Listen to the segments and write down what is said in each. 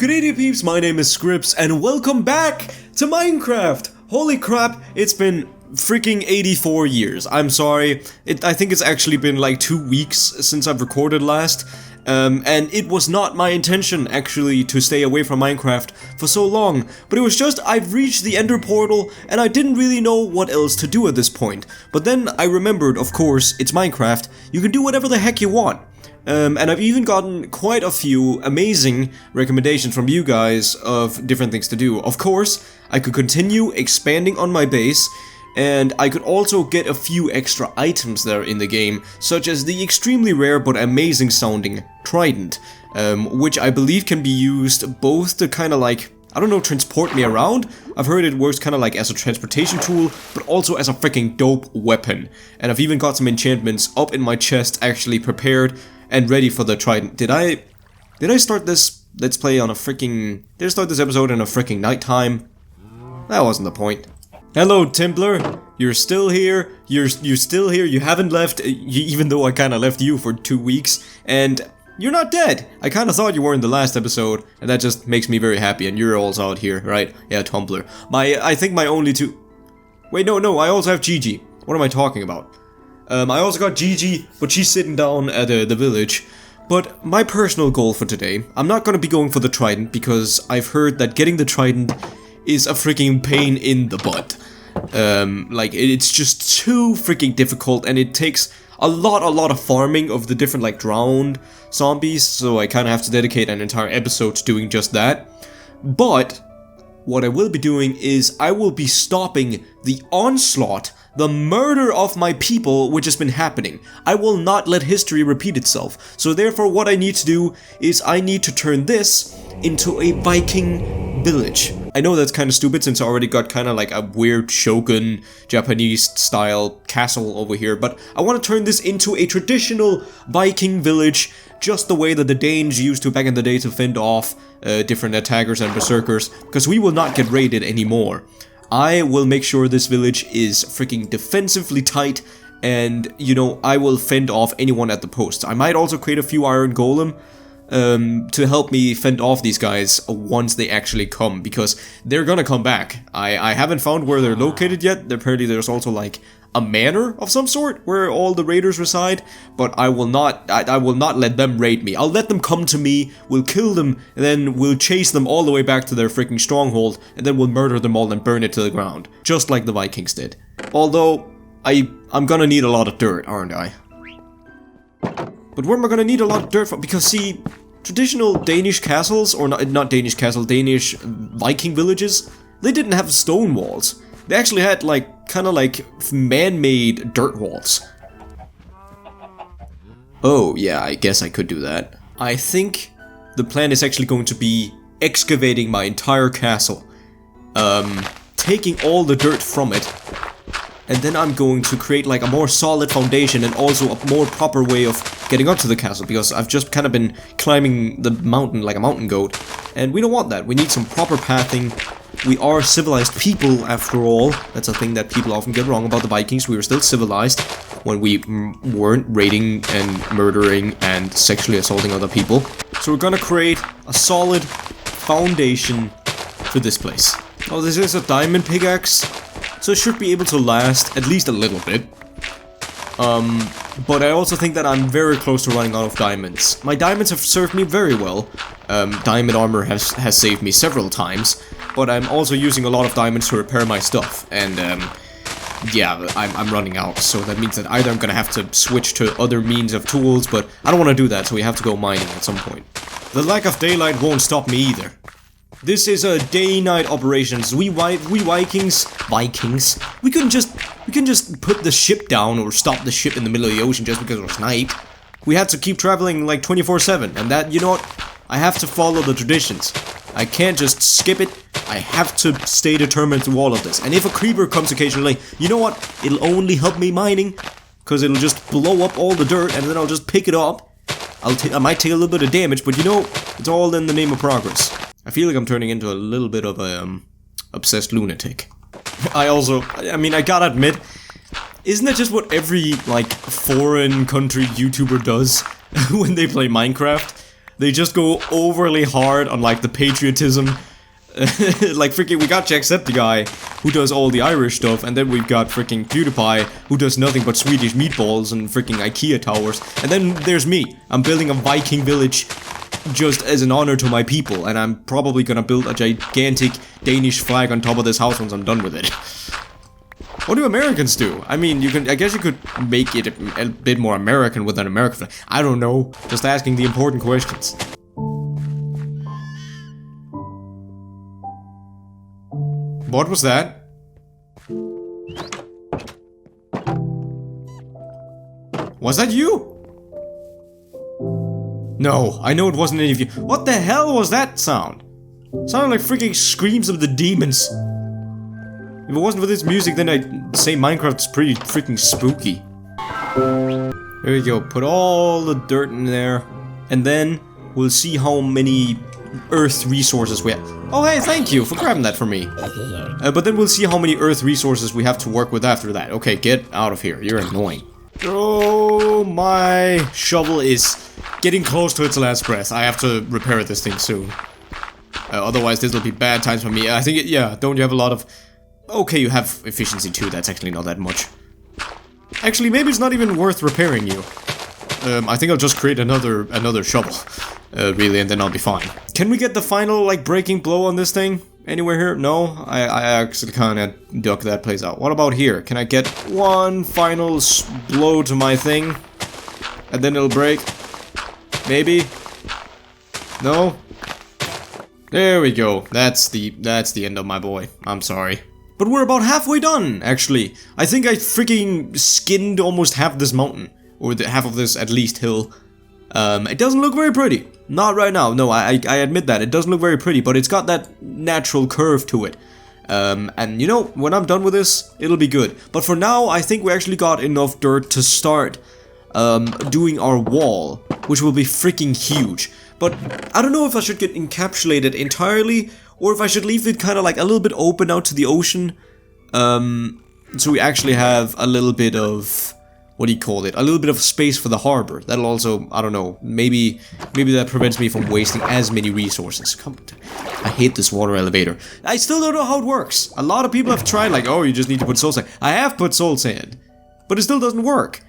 Good evening peeps, my name is Scripps and welcome back to Minecraft! Holy crap, it's been freaking 84 years. I'm sorry, I think it's actually been like 2 weeks since I've recorded last. And it was not my intention actually to stay away from Minecraft for so long, but it was just I've reached the Ender portal and I didn't really know what else to do at this point. But then I remembered, of course, it's Minecraft, you can do whatever the heck you want. And I've even gotten quite a few amazing recommendations from you guys of different things to do. Of course, I could continue expanding on my base, and I could also get a few extra items there in the game, such as the extremely rare but amazing sounding trident, which I believe can be used both to kind of like, I don't know, transport me around. I've heard it works kind of like as a transportation tool, but also as a freaking dope weapon. And I've even got some enchantments up in my chest actually prepared and ready for the trident. Did I start this let's play on a freaking... Did I start this episode in a freaking nighttime? That wasn't the point. Hello, Templar. You're still here. You're still here. You haven't left, even though I kind of left you for 2 weeks. And you're not dead. I kind of thought you were in the last episode, and that just makes me very happy. And you're also out here, right? Yeah, Tumblr. I think my only two... Wait, no, I also have Gigi. What am I talking about? I also got Gigi, but she's sitting down at the village. But my personal goal for today, I'm not gonna be going for the trident, because I've heard that getting the trident is a freaking pain in the butt. Like, it's just too freaking difficult, and it takes a lot of farming of the different, like, drowned zombies, so I kind of have to dedicate an entire episode to doing just that. But what I will be doing is I will be stopping the onslaught, the murder of my people which has been happening. I will not let history repeat itself. So therefore what I need to do is I need to turn this into a Viking village. I know that's kind of stupid since I already got kind of like a weird shogun Japanese style castle over here, but I want to turn this into a traditional Viking village just the way that the Danes used to back in the day to fend off different attackers and berserkers, because we will not get raided anymore. I will make sure this village is freaking defensively tight, and, you know, I will fend off anyone at the posts. I might also create a few iron golem to help me fend off these guys once they actually come, because they're gonna come back. I haven't found where they're located yet. Apparently there's also like a manor of some sort where all the raiders reside, but I will not let them raid me. I'll let them come to me, we'll kill them, and then we'll chase them all the way back to their freaking stronghold, and then we'll murder them all and burn it to the ground, just like the Vikings did. Although, I'm gonna need a lot of dirt, aren't I? But where am I gonna need a lot of dirt from? Because see, traditional Danish castles, or not Danish castle, Danish Viking villages, they didn't have stone walls. They actually had like, kind of like man-made dirt walls. Oh yeah, I guess I could do that. I think the plan is actually going to be excavating my entire castle, taking all the dirt from it, and then I'm going to create like a more solid foundation and also a more proper way of getting up to the castle, because I've just kind of been climbing the mountain like a mountain goat, and we don't want that. We need some proper pathing. We are civilized people, after all. That's a thing that people often get wrong about the Vikings. We were still civilized when we weren't raiding and murdering and sexually assaulting other people. So we're gonna create a solid foundation for this place. Oh, this is a diamond pickaxe, so it should be able to last at least a little bit. But I also think that I'm very close to running out of diamonds. My diamonds have served me very well. Diamond armor has saved me several times, but I'm also using a lot of diamonds to repair my stuff, and yeah, I'm running out, so that means that either I'm gonna have to switch to other means of tools, but I don't want to do that, so we have to go mining at some point. The lack of daylight won't stop me either. This is a day-night operations. We Vikings, we couldn't just put the ship down or stop the ship in the middle of the ocean just because it was night. We had to keep traveling like 24/7, and that, you know what? I have to follow the traditions. I can't just skip it. I have to stay determined through all of this. And if a creeper comes occasionally, you know what? It'll only help me mining, because it'll just blow up all the dirt, and then I'll just pick it up. I might take a little bit of damage, but you know, it's all in the name of progress. I feel like I'm turning into a little bit of a obsessed lunatic. I mean, I gotta admit, isn't that just what every, like, foreign country YouTuber does when they play Minecraft? they just go overly hard on like the patriotism. Like freaking, we got Jacksepticeye, who does all the Irish stuff, and then we've got freaking PewDiePie, who does nothing but Swedish meatballs and freaking IKEA towers. And then there's me. I'm building a Viking village just as an honor to my people, and I'm probably gonna build a gigantic Danish flag on top of this house once I'm done with it. What do Americans do? I mean, I guess you could make it a bit more American with an American flag. I don't know. Just asking the important questions. What was that? Was that you? No, I know it wasn't any of you. What the hell was that sound? Sounded like freaking screams of the demons. If it wasn't for this music, then I'd say Minecraft's pretty freaking spooky. There we go, put all the dirt in there. And then we'll see how many earth resources we have. Oh hey, thank you for grabbing that for me. But then we'll see how many earth resources we have to work with after that. Okay, get out of here, you're annoying. Oh, my shovel is getting close to its last breath. I have to repair this thing soon. Otherwise this will be bad times for me. I think, yeah, don't you have a lot of... Okay, you have efficiency too, that's actually not that much. Actually, maybe it's not even worth repairing you. I think I'll just create another shovel. Really, and then I'll be fine. Can we get the final, like, breaking blow on this thing? Anywhere here? No? I actually kinda duck that place out. What about here? Can I get one final blow to my thing? And then it'll break? Maybe? No? There we go. That's the end of my boy. I'm sorry. But we're about halfway done, actually. I think I freaking skinned almost half this mountain. Or half of this, at least, hill. It doesn't look very pretty. Not right now. No, I admit that. It doesn't look very pretty, but it's got that natural curve to it. And you know, when I'm done with this, it'll be good. But for now, I think we actually got enough dirt to start doing our wall, which will be freaking huge. But I don't know if I should get encapsulated entirely, or if I should leave it kind of like a little bit open out to the ocean. So we actually have a little bit of... What do you call it? A little bit of space for the harbor. That'll also, I don't know, maybe that prevents me from wasting as many resources. I hate this water elevator. I still don't know how it works. A lot of people have tried, like, oh, you just need to put soul sand. I have put soul sand, but it still doesn't work.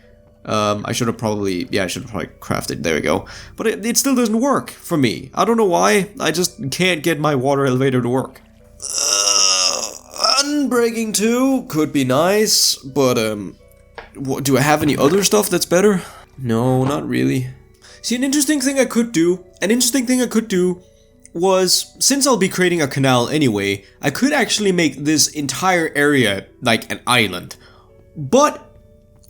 I should have probably crafted. There we go. But it still doesn't work for me. I don't know why. I just can't get my water elevator to work. Unbreaking 2 could be nice, but do I have any other stuff that's better? No, not really. See, an interesting thing I could do was, since I'll be creating a canal anyway, I could actually make this entire area like an island. But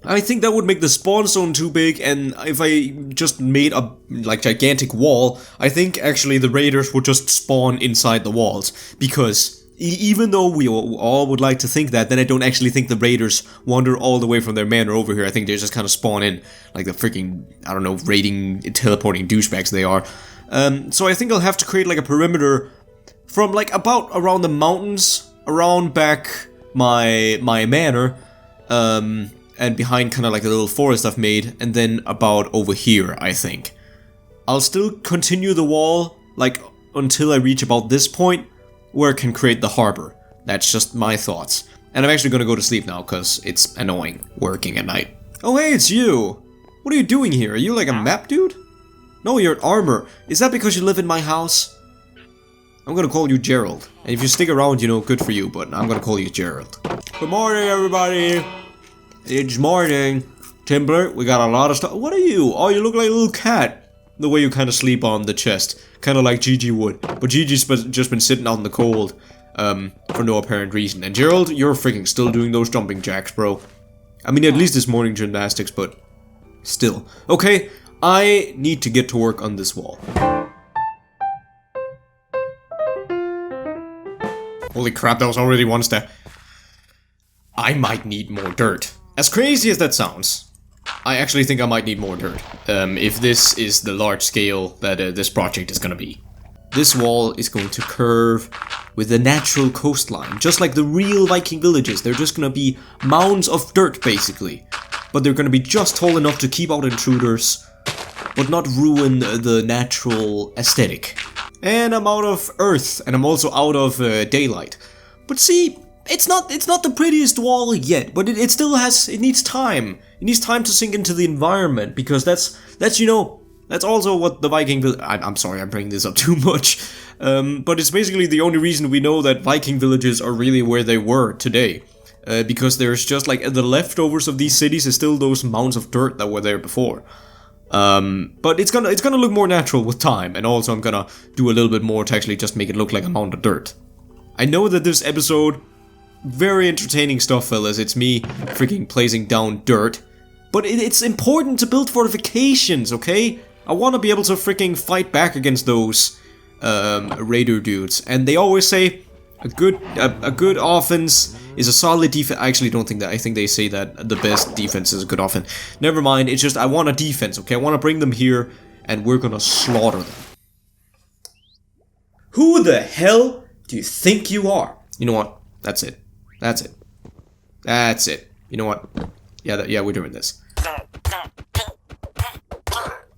I think that would make the spawn zone too big, and if I just made a like gigantic wall, I think actually the raiders would just spawn inside the walls, because even though we all would like to think that, then I don't actually think the raiders wander all the way from their manor over here. I think they just kind of spawn in, like the freaking, I don't know, raiding, teleporting douchebags they are. So I think I'll have to create like a perimeter from like about around the mountains, around back my manor, and behind kind of like the little forest I've made, and then about over here, I think. I'll still continue the wall, like, until I reach about this point, where it can create the harbor. That's just my thoughts. And I'm actually gonna go to sleep now, because it's annoying working at night. Oh hey, it's you! What are you doing here? Are you like a map dude? No, you're an armor. Is that because you live in my house? I'm gonna call you Gerald. And if you stick around, you know, good for you, but I'm gonna call you Gerald. Good morning, everybody! It's morning. Timber, we got a lot of stuff. What are you? Oh, you look like a little cat. The way you kind of sleep on the chest. Kind of like Gigi would. But Gigi's just been sitting out in the cold. For no apparent reason. And Gerald, you're freaking still doing those jumping jacks, bro. I mean, at least this morning gymnastics, but still. Okay, I need to get to work on this wall. Holy crap, that was already one step. I might need more dirt. As crazy as that sounds, I actually think I might need more dirt, if this is the large scale that this project is gonna be. This wall is going to curve with a natural coastline, just like the real Viking villages. They're just gonna be mounds of dirt, basically. But they're gonna be just tall enough to keep out intruders, but not ruin the natural aesthetic. And I'm out of earth, and I'm also out of daylight. But see, it's not the prettiest wall yet, but it still has, it needs time. It needs time to sink into the environment, because that's you know, that's also what the Viking I'm sorry, I'm bringing this up too much. But it's basically the only reason we know that Viking villages are really where they were today. Because there's just like the leftovers of these cities is still those mounds of dirt that were there before. But it's gonna look more natural with time, and also I'm gonna do a little bit more to actually just make it look like a mound of dirt. I know that this episode, very entertaining stuff, fellas. It's me freaking placing down dirt, but it's important to build fortifications, okay? I want to be able to freaking fight back against those raider dudes, and they always say a good offense is a solid defense. I actually don't think that. I think they say that the best defense is a good offense. Never mind, it's just I want a defense, okay? I want to bring them here, and we're gonna slaughter them. Who the hell do you think you are? You know what? That's it. That's it. That's it. You know what? Yeah, we're doing this.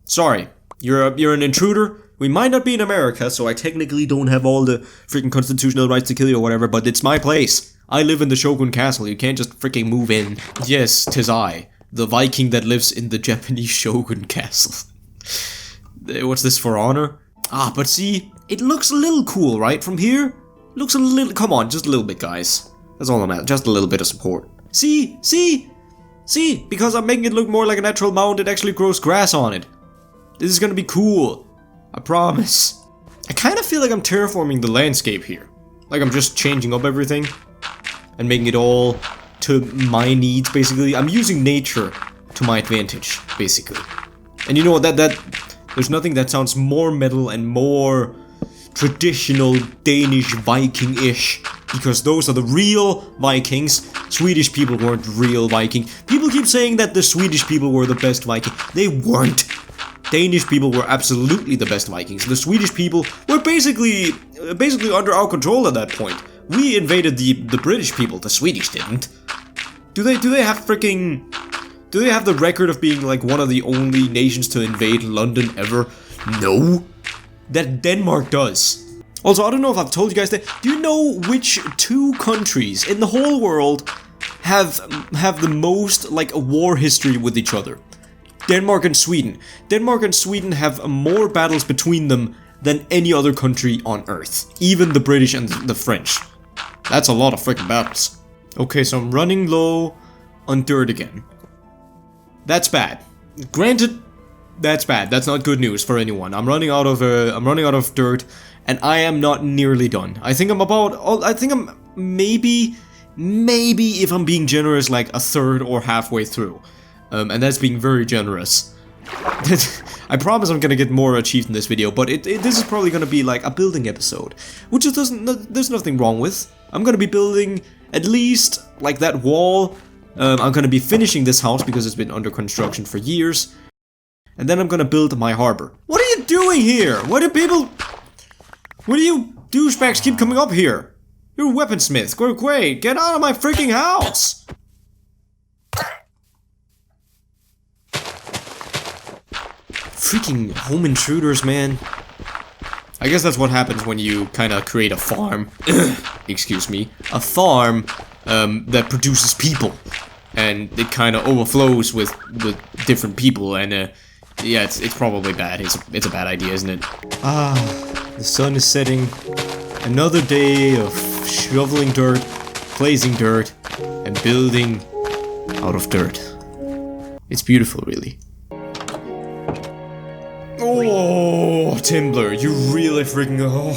Sorry, you're an intruder. We might not be in America, so I technically don't have all the freaking constitutional rights to kill you or whatever, but it's my place. I live in the Shogun Castle, you can't just freaking move in. Yes, 'tis I, the Viking that lives in the Japanese Shogun Castle. What's this, for honor? Ah, but see, it looks a little cool, right? From here? Looks a little, come on, just a little bit, guys. That's all I'm at, just a little bit of support. See, because I'm making it look more like a natural mound, it actually grows grass on it. This is gonna be cool. I promise. I kind of feel like I'm terraforming the landscape here. Like I'm just changing up everything and making it all to my needs, basically. I'm using nature to my advantage, basically. And you know what, that there's nothing that sounds more metal and more traditional Danish Viking-ish, because those are the real Vikings. Swedish people weren't real Viking. People keep saying that the Swedish people were the best Viking. They weren't. Danish people were absolutely the best Vikings. The Swedish people were basically under our control at that point. We invaded the British people. The Swedish didn't. Do they have the record of being like one of the only nations to invade London ever? No. That Denmark does. Also, I don't know if I've told you guys that. Do you know which two countries in the whole world have the most like a war history with each other? Denmark and Sweden. Denmark and Sweden have more battles between them than any other country on Earth. Even the British and the French. That's a lot of freaking battles. Okay, so I'm running low on dirt again. That's bad. Granted, that's bad. That's not good news for anyone. I'm running out of dirt, and I am not nearly done. I think I'm maybe if I'm being generous, like a third or halfway through. And that's being very generous. I promise I'm gonna get more achieved in this video, but this is probably gonna be like a building episode, which there's nothing wrong with. I'm gonna be building at least like that wall. I'm gonna be finishing this house because it's been under construction for years, and then I'm gonna build my harbor. What are you doing here? What do you douchebags keep coming up here? You're a weaponsmith. Great, get out of my freaking house! Freaking home intruders, man. I guess that's what happens when you kind of create a farm. Excuse me. A farm that produces people. And it kind of overflows with different people, and yeah, it's probably bad. It's a bad idea, isn't it? Ah, the sun is setting. Another day of shoveling dirt, placing dirt, and building out of dirt. It's beautiful, really. Oh, Timbler, you really freaking... Oh,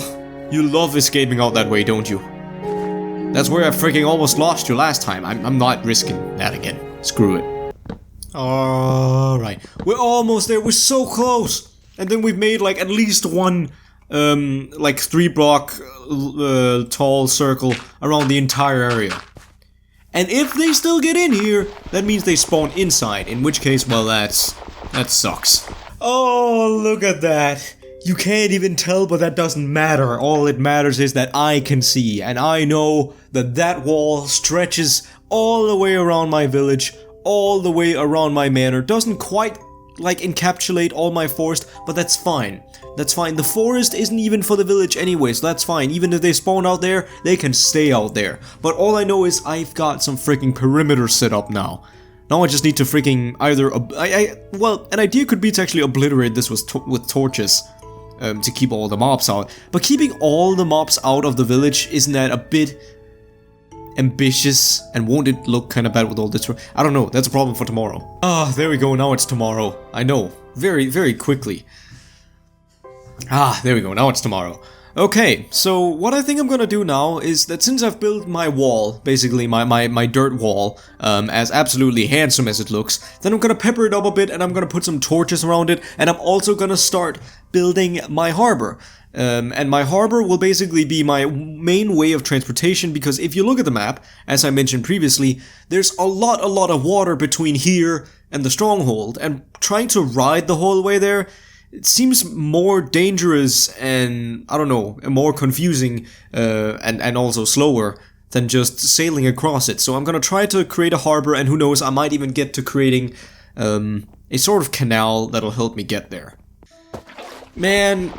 you love escaping out that way, don't you? That's where I freaking almost lost you last time. I'm not risking that again. Screw it. Alright, we're almost there. We're so close. And then we've made like at least one, like 3-block tall circle around the entire area. And if they still get in here, that means they spawn inside. In which case, well, that sucks. Oh, look at that. You can't even tell, but that doesn't matter. All it matters is that I can see, and I know that that wall stretches all the way around my village, all the way around my manor. Doesn't quite like encapsulate all my forest, but that's fine. That's fine. The forest isn't even for the village anyway, so that's fine. Even if they spawn out there, they can stay out there. But all I know is I've got some freaking perimeter set up now. Now I just need to freaking either... well, an idea could be to actually obliterate this with torches. To keep all the mobs out. But keeping all the mobs out of the village, isn't that a bit ambitious? And won't it look kind of bad with all this? I don't know, that's a problem for tomorrow. Ah, there we go, now it's tomorrow. I know, very, very quickly. Ah, there we go, now it's tomorrow. Okay, so what I think I'm gonna do now is that since I've built my wall, basically my dirt wall, as absolutely handsome as it looks, then I'm gonna pepper it up a bit and I'm gonna put some torches around it, and I'm also gonna start building my harbor. And my harbor will basically be my main way of transportation, because if you look at the map, as I mentioned previously, there's a lot of water between here and the stronghold, and trying to ride the whole way there, it seems more dangerous and, I don't know, more confusing and also slower than just sailing across it. So I'm gonna try to create a harbor, and who knows, I might even get to creating a sort of canal that'll help me get there. Man,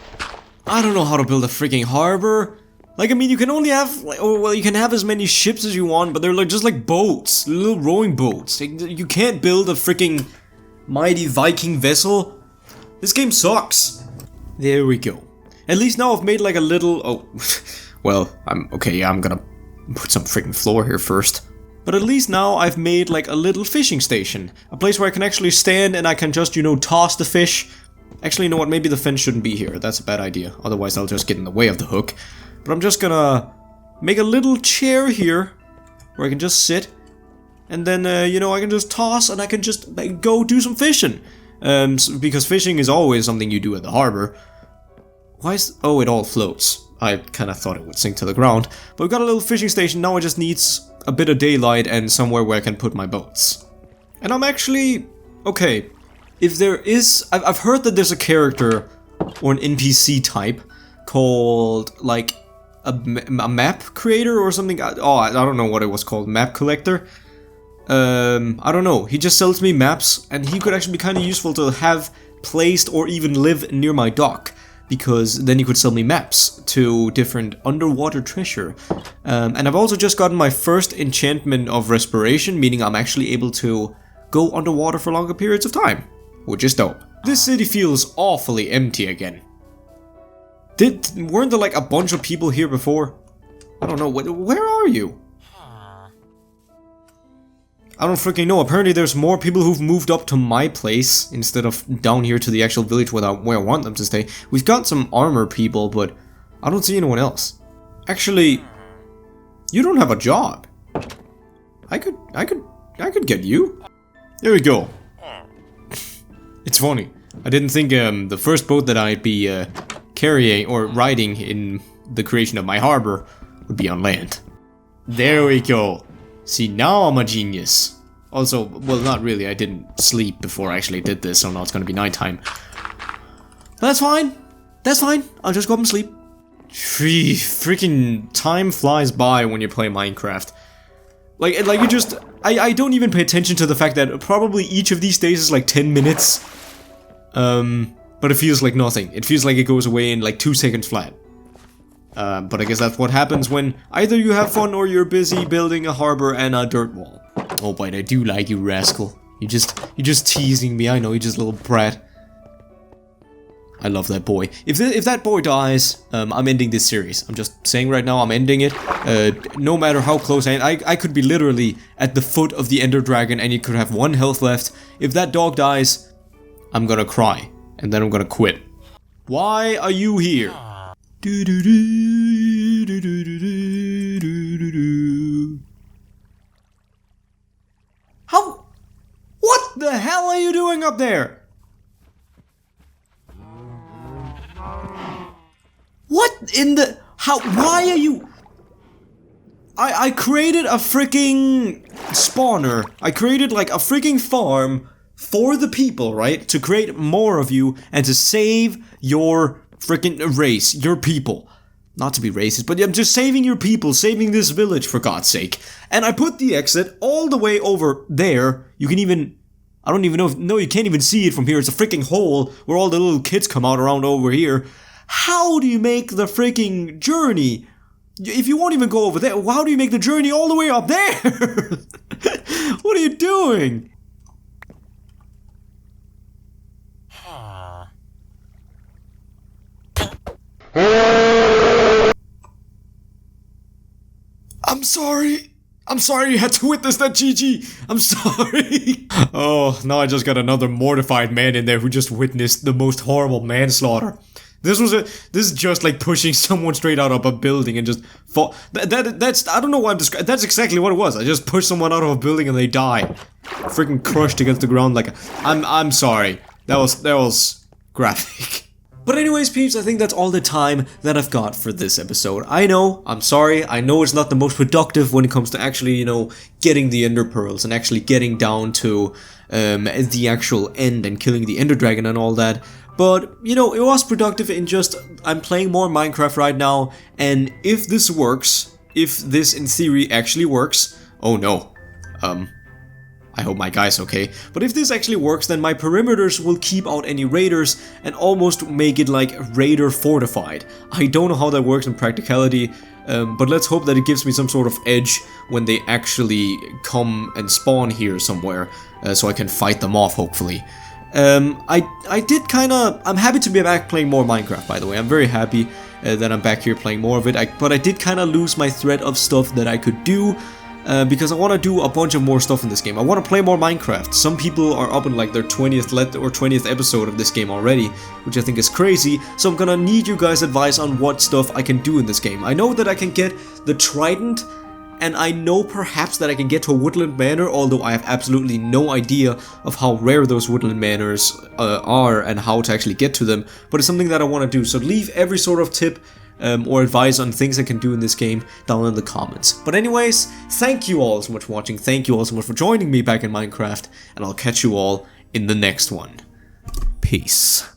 I don't know how to build a freaking harbor. Like, I mean, you can only have, well, you can have as many ships as you want, but they're like just like boats, little rowing boats. You can't build a freaking mighty Viking vessel. This game sucks. There we go. At least now I've made like a little... Oh, well, I'm gonna put some freaking floor here first. But at least now I've made like a little fishing station. A place where I can actually stand and I can just, you know, toss the fish. Actually, you know what, maybe the fence shouldn't be here. That's a bad idea. Otherwise I'll just get in the way of the hook. But I'm just gonna make a little chair here where I can just sit. And then, you know, I can just toss and I can just go do some fishing. Because fishing is always something you do at the harbor. Why is... Oh, it all floats. I kind of thought it would sink to the ground. But we've got a little fishing station. Now it just needs a bit of daylight and somewhere where I can put my boats. And I'm actually... Okay. If there is... I've heard that there's a character or an NPC type called, like, a map creator or something. Oh, I don't know what it was called. Map collector. I don't know, he just sells me maps, and he could actually be kind of useful to have placed or even live near my dock, because then he could sell me maps to different underwater treasure. And I've also just gotten my first enchantment of respiration, meaning I'm actually able to go underwater for longer periods of time, which is dope. This city feels awfully empty again. Weren't there like a bunch of people here before? I don't know, where are you? I don't freaking know. Apparently there's more people who've moved up to my place instead of down here to the actual village where I want them to stay. We've got some armor people, but I don't see anyone else. Actually, you don't have a job. I could get you. There we go. It's funny. I didn't think the first boat that I'd be carrying or riding in the creation of my harbor would be on land. There we go. See, now I'm a genius. Also, well, not really, I didn't sleep before I actually did this, so now it's gonna be nighttime. That's fine. That's fine. I'll just go up and sleep. Freaking time flies by when you play Minecraft. Like you just... I don't even pay attention to the fact that probably each of these days is like 10 minutes. But it feels like nothing. It feels like it goes away in like 2 seconds flat. But I guess that's what happens when either you have fun or you're busy building a harbor and a dirt wall. Oh, but I do like you, rascal. You're just teasing me. I know, you just little brat. I love that boy. If that boy dies, I'm ending this series. I'm just saying right now, I'm ending it. No matter how close I could be literally at the foot of the Ender Dragon and you could have 1 health left. If that dog dies, I'm gonna cry. And then I'm gonna quit. Why are you here? How? What the hell are you doing up there? What in the... How... Why are you... I created a freaking spawner. I created like a freaking farm for the people, right? To create more of you and to save your freaking race, your people. Not to be racist, but I'm just saving your people, saving this village for God's sake. And I put the exit all the way over there. You can even... I don't even know no, you can't even see it from here. It's a freaking hole where all the little kids come out around over here. How do you make the freaking journey? If you won't even go over there, how do you make the journey all the way up there? What are you doing? I'm sorry. I'm sorry you had to witness that, Gigi. I'm sorry. Oh, now I just got another mortified man in there who just witnessed the most horrible manslaughter. This is just like pushing someone straight out of a building and just fall. That's I don't know why I'm describing. That's exactly what it was. I just pushed someone out of a building and they died, freaking crushed against the ground. Like I'm sorry. That was graphic. But anyways, peeps, I think that's all the time that I've got for this episode. I know, I'm sorry, I know it's not the most productive when it comes to actually, you know, getting the Ender Pearls and actually getting down to the actual end and killing the Ender Dragon and all that. But, you know, it was productive in just, I'm playing more Minecraft right now, and if this works, if this in theory actually works, oh no, I hope my guy's okay. But if this actually works, then my perimeters will keep out any raiders and almost make it like raider fortified. I don't know how that works in practicality, but let's hope that it gives me some sort of edge when they actually come and spawn here somewhere, so I can fight them off, hopefully. I did kinda... I'm happy to be back playing more Minecraft, by the way. I'm very happy that I'm back here playing more of it, but I did kinda lose my thread of stuff that I could do. Because I want to do a bunch of more stuff in this game. I want to play more Minecraft. Some people are up in like their 20th episode of this game already, which I think is crazy, so I'm gonna need you guys' advice on what stuff I can do in this game. I know that I can get the Trident, and I know perhaps that I can get to a Woodland Manor, although I have absolutely no idea of how rare those Woodland Manors are and how to actually get to them, but it's something that I want to do, so leave every sort of tip or advice on things I can do in this game down in the comments. But anyways, thank you all so much for watching, thank you all so much for joining me back in Minecraft, and I'll catch you all in the next one. Peace.